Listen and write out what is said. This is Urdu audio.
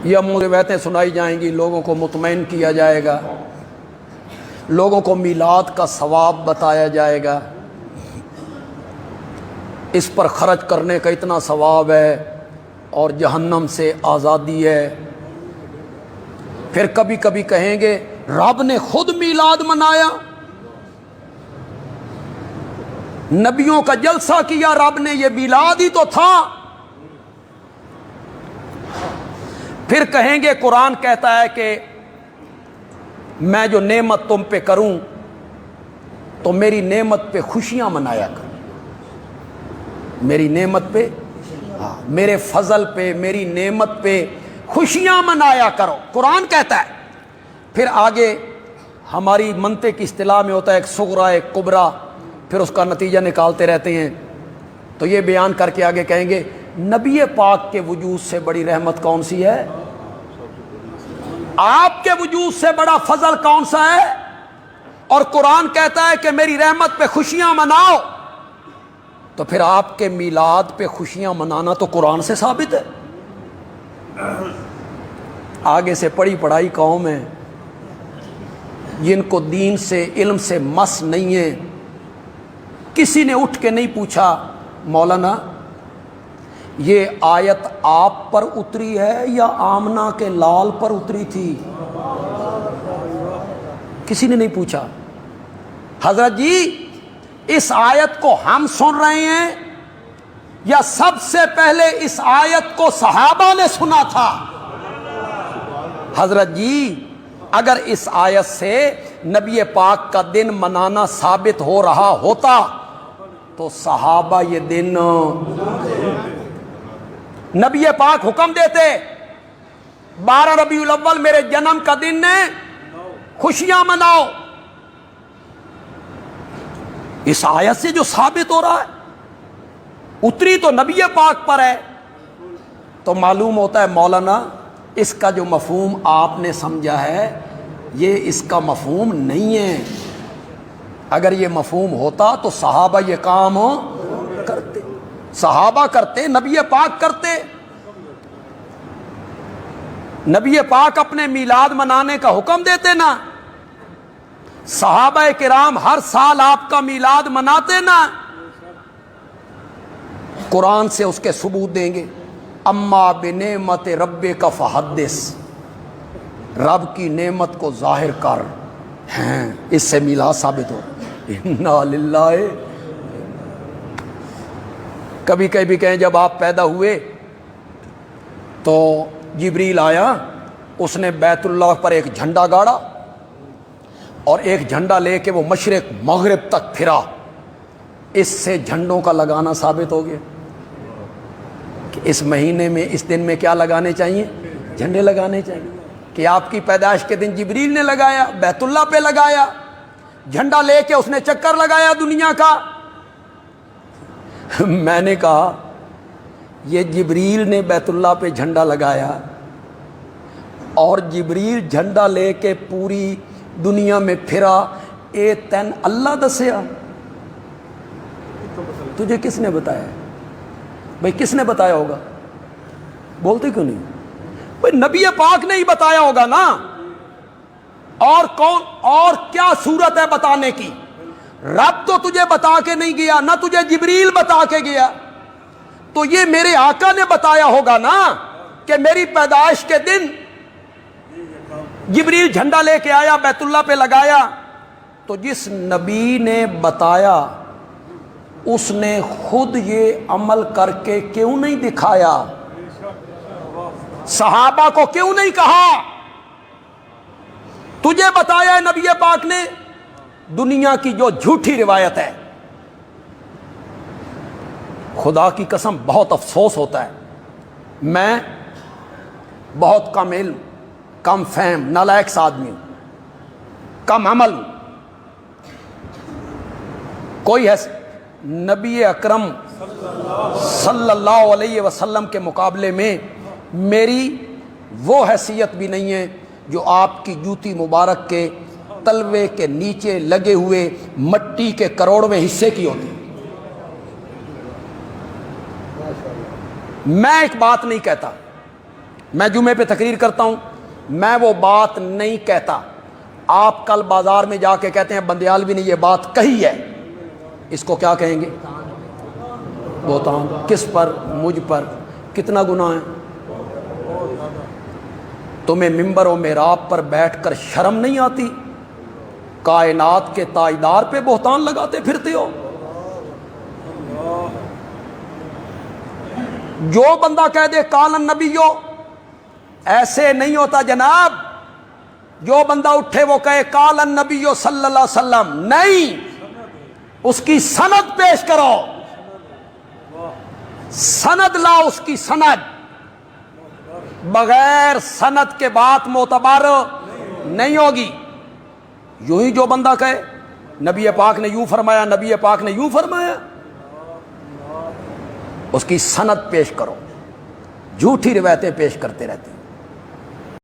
یہ روایتیں سنائی جائیں گی، لوگوں کو مطمئن کیا جائے گا، لوگوں کو میلاد کا ثواب بتایا جائے گا، اس پر خرچ کرنے کا اتنا ثواب ہے اور جہنم سے آزادی ہے۔ پھر کبھی کبھی کہیں گے رب نے خود میلاد منایا، نبیوں کا جلسہ کیا رب نے، یہ میلاد ہی تو تھا۔ پھر کہیں گے قرآن کہتا ہے کہ میں جو نعمت تم پہ کروں تو میری نعمت پہ خوشیاں منایا کرو، میری نعمت پہ، میرے فضل پہ، میری نعمت پہ خوشیاں منایا کرو، قرآن کہتا ہے۔ پھر آگے ہماری منطق کی اصطلاح میں ہوتا ہے ایک صغرا ایک کبرا، پھر اس کا نتیجہ نکالتے رہتے ہیں، تو یہ بیان کر کے آگے کہیں گے نبی پاک کے وجود سے بڑی رحمت کون سی ہے، آپ کے وجود سے بڑا فضل کون سا ہے، اور قرآن کہتا ہے کہ میری رحمت پہ خوشیاں مناؤ، تو پھر آپ کے میلاد پہ خوشیاں منانا تو قرآن سے ثابت ہے۔ آگے سے پڑھی پڑھائی قوم ہے جن کو دین سے علم سے مس نہیں ہے، کسی نے اٹھ کے نہیں پوچھا مولانا یہ آیت آپ پر اتری ہے یا آمنہ کے لال پر اتری تھی، کسی نے نہیں پوچھا۔ حضرت جی اس آیت کو ہم سن رہے ہیں یا سب سے پہلے اس آیت کو صحابہ نے سنا تھا؟ حضرت جی اگر اس آیت سے نبی پاک کا دن منانا ثابت ہو رہا ہوتا تو صحابہ یہ دن، نبی پاک حکم دیتے 12 ربیع الاول میرے جنم کا دن ہے، خوشیاں مناؤ، اس آیت سے جو ثابت ہو رہا ہے اتری تو نبی پاک پر ہے، تو معلوم ہوتا ہے مولانا اس کا جو مفہوم آپ نے سمجھا ہے یہ اس کا مفہوم نہیں ہے، اگر یہ مفہوم ہوتا تو صحابہ یہ کام کرتے، صحابہ کرتے، نبی پاک کرتے، نبی پاک اپنے میلاد منانے کا حکم دیتے نا، صحابہ کرام ہر سال آپ کا میلاد مناتے نا، قرآن سے اس کے ثبوت دیں گے۔ اما بنعمت ربک فحدث، رب کی نعمت کو ظاہر کر، ہیں اس سے میلاد ثابت ہو۔ انا للہ، کبھی کبھی کہیں جب آپ پیدا ہوئے تو جبریل آیا، اس نے بیت اللہ پر ایک جھنڈا گاڑا اور ایک جھنڈا لے کے وہ مشرق مغرب تک پھرا، اس سے جھنڈوں کا لگانا ثابت ہو گیا کہ اس مہینے میں اس دن میں کیا لگانے چاہیے، جھنڈے لگانے چاہیے، کہ آپ کی پیدائش کے دن جبریل نے لگایا، بیت اللہ پہ لگایا، جھنڈا لے کے اس نے چکر لگایا دنیا کا۔ میں نے کہا یہ جبریل نے بیت اللہ پہ جھنڈا لگایا اور جبریل جھنڈا لے کے پوری دنیا میں پھرا، اے تین اللہ دسیا، تجھے کس نے بتایا؟ بھائی کس نے بتایا ہوگا؟ بولتے کیوں نہیں؟ بھائی نبی پاک نے ہی بتایا ہوگا نا، اور کون اور کیا صورت ہے بتانے کی؟ رب تو تجھے بتا کے نہیں گیا، نہ تجھے جبریل بتا کے گیا، تو یہ میرے آقا نے بتایا ہوگا نا کہ میری پیدائش کے دن جبریل جھنڈا لے کے آیا، بیت اللہ پہ لگایا، تو جس نبی نے بتایا اس نے خود یہ عمل کر کے کیوں نہیں دکھایا؟ صحابہ کو کیوں نہیں کہا تجھے بتایا ہے نبی پاک نے؟ دنیا کی جو جھوٹی روایت ہے، خدا کی قسم بہت افسوس ہوتا ہے، میں بہت کم علم، کم فہم، نالائق آدمی ہوں، کم عمل ہوں، کوئی ہے نبی اکرم صلی اللہ علیہ وسلم کے مقابلے میں میری وہ حیثیت بھی نہیں ہے جو آپ کی جوتی مبارک کے تلوے کے نیچے لگے ہوئے مٹی کے کروڑویں حصے کی ہوتی۔ میں ایک بات نہیں کہتا، میں جمعے پہ تقریر کرتا ہوں، میں وہ بات نہیں کہتا، آپ کل بازار میں جا کے کہتے ہیں بندیالوی نے یہ بات کہی ہے، اس کو کیا کہیں گے؟ بہتان۔ کس پر؟ مجھ پر۔ کتنا گناہ ہے؟ تمہیں ممبر و محراب پر بیٹھ کر شرم نہیں آتی؟ کائنات کے تاجدار پہ بہتان لگاتے پھرتے ہو۔ جو بندہ کہہ دے قال النبیو، ایسے نہیں ہوتا جناب۔ جو بندہ اٹھے وہ کہے قال النبیو صلی اللہ علیہ وسلم، نہیں، اس کی سند پیش کرو، سند لاؤ، اس کی سند۔ بغیر سند کے بات معتبر نہیں ہوگی۔ یوں ہی جو بندہ کہے نبی پاک نے یوں فرمایا، نبی پاک نے یوں فرمایا، اس کی سند پیش کرو۔ جھوٹی روایتیں پیش کرتے رہتے ہیں۔